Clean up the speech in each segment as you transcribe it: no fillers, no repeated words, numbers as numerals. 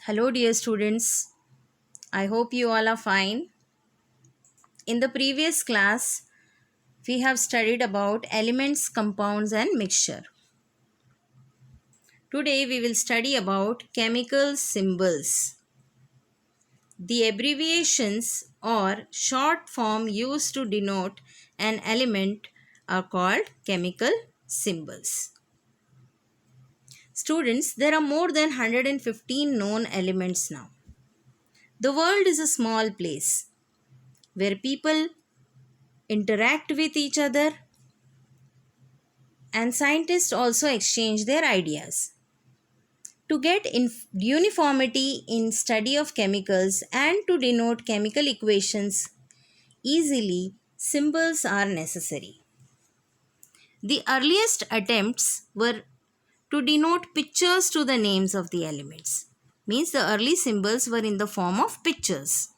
Hello, dear students. I hope you all are fine. In the previous class, we have studied about elements, compounds, and mixture. Today, we will study about chemical symbols. The abbreviations or short form used to denote an element are called chemical symbols. Students, there are more than 115 known elements now. The world is a small place where people interact with each other and scientists also exchange their ideas. To get uniformity in study of chemicals and to denote chemical equations easily, symbols are necessary. The earliest attempts were to denote pictures to the names of the elements. Means the early symbols were in the form of pictures.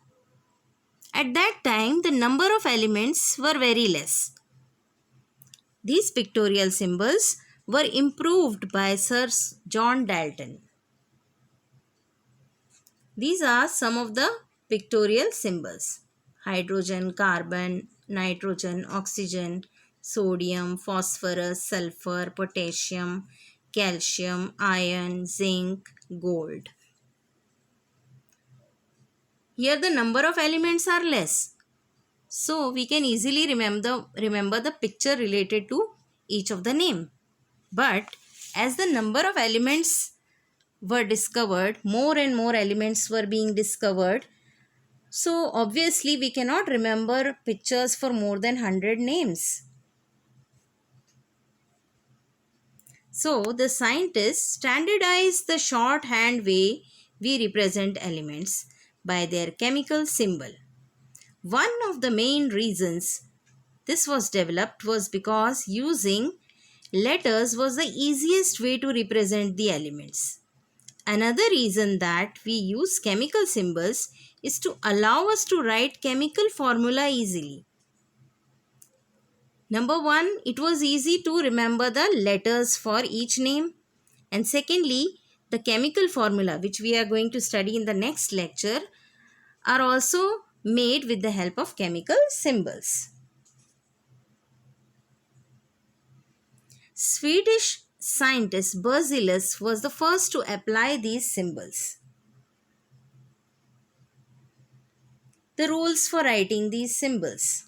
At that time, the number of elements were very less. These pictorial symbols were improved by Sir John Dalton. These are some of the pictorial symbols: hydrogen, carbon, nitrogen, oxygen, sodium, phosphorus, sulfur, potassium, calcium, iron, zinc, gold. Here the number of elements are less. So we can easily remember the picture related to each of the name. But as the number of elements were discovered, more and more elements were being discovered. So obviously we cannot remember pictures for more than 100 names. So the scientists standardized the shorthand way we represent elements by their chemical symbol. One of the main reasons this was developed was because using letters was the easiest way to represent the elements. Another reason that we use chemical symbols is to allow us to write chemical formula easily. Number one, it was easy to remember the letters for each name. And secondly, the chemical formula, which we are going to study in the next lecture, are also made with the help of chemical symbols. Swedish scientist Berzelius was the first to apply these symbols. The rules for writing these symbols.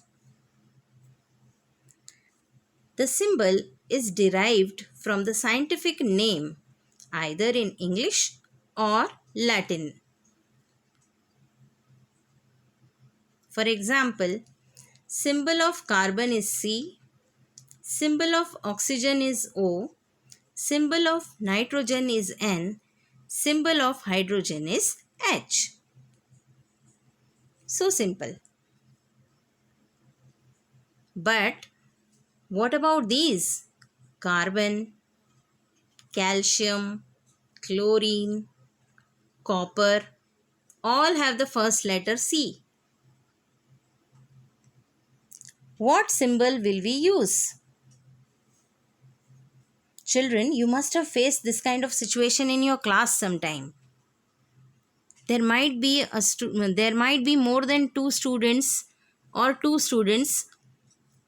The symbol is derived from the scientific name either in English or Latin. For example, symbol of carbon is C, symbol of oxygen is O, symbol of nitrogen is N, symbol of hydrogen is H. So simple. But what about these? Carbon, calcium, chlorine, copper, all have the first letter C. What symbol will we use? Children, you must have faced this kind of situation in your class sometime. There might be more than two students or two students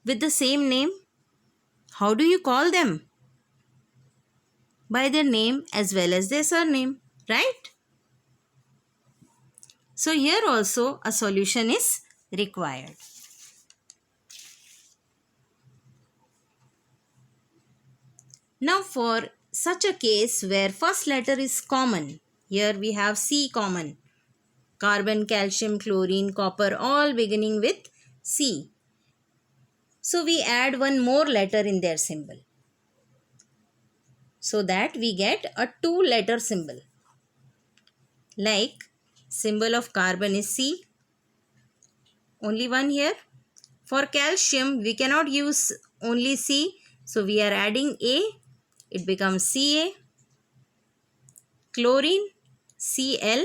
with the same name. How do you call them? By their name as well as their surname, right? So here also a solution is required. Now for such a case where first letter is common, here we have C common. Carbon, calcium, chlorine, copper all beginning with C. So we add one more letter in their symbol, so that we get a two-letter symbol. Like symbol of carbon is C, only one here. For calcium we cannot use only C, so we are adding A, it becomes Ca. Chlorine Cl,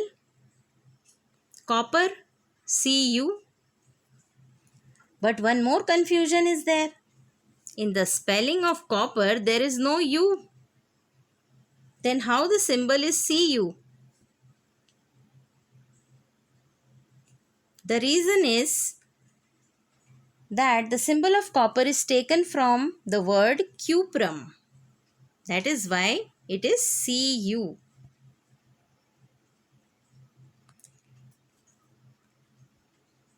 copper Cu. But one more confusion is there. In the spelling of copper there is no U. Then how the symbol is Cu? The reason is that the symbol of copper is taken from the word cuprum. That is why it is Cu.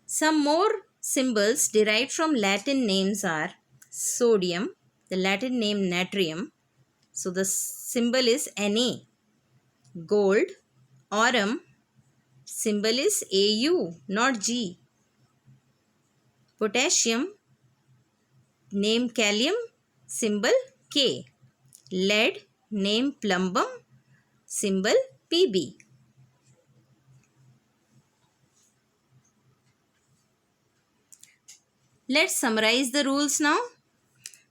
Some more symbols derived from Latin names are sodium, the Latin name natrium. So the symbol is Na. Gold, aurum, symbol is Au, not G. Potassium, name kalium, symbol K. Lead, name plumbum, symbol Pb. Let's summarize the rules now.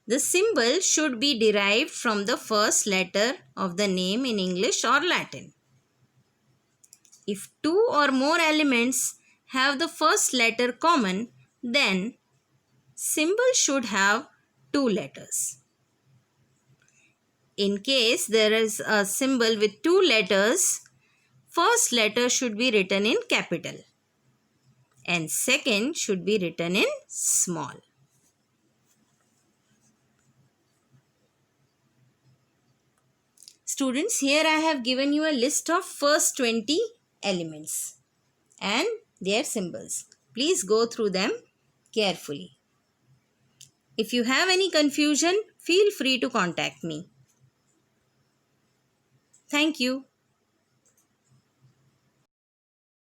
The symbol should be derived from the first letter of the name in English or Latin. If two or more elements have the first letter common, then symbol should have two letters. In case there is a symbol with two letters, first letter should be written in capital and second should be written in small. Students, here I have given you a list of first 20 elements and their symbols. Please go through them carefully. If you have any confusion, feel free to contact me. Thank you.